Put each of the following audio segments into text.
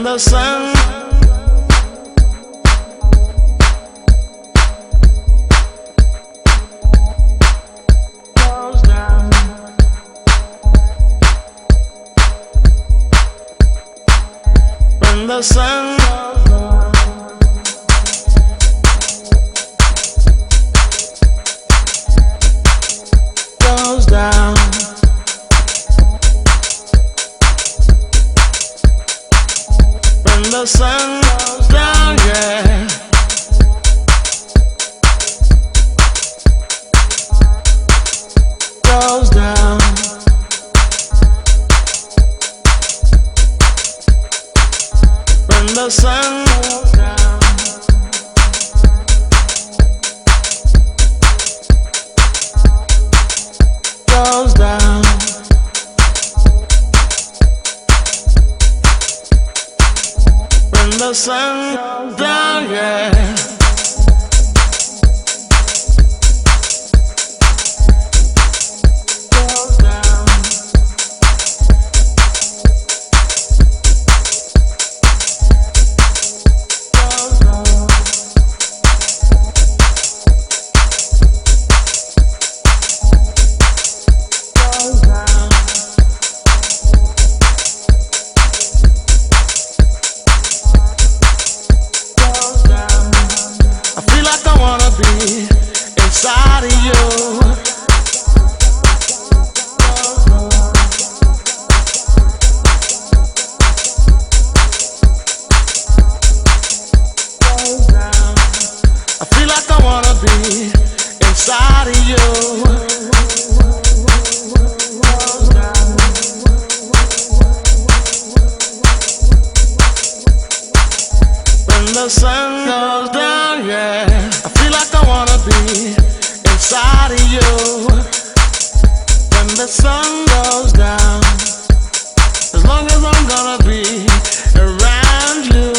the sun goes down, when the sun goes down, when the sun goes down, yeah. Goes down, when the sun goes down, goes down, when the sun goes down, yeah. Goes down, goes down, goes down, goes down. I feel like I wanna be inside of you. Goes down. I feel like I wanna be inside of you. Goes down, when the sun goes down, yeah. I feel like I wanna be inside of you. When the sun goes down, as long as I'm gonna be around you.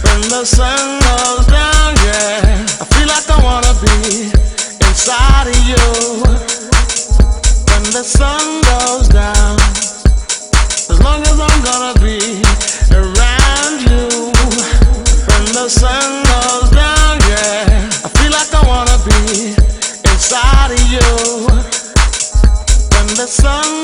When the sun goes down, yeah. I feel like I wanna be inside of you. When the sun goes down, as long as I'm gonna be around you. When the sun goes down, yeah. I feel like I wanna be inside of you. When the sun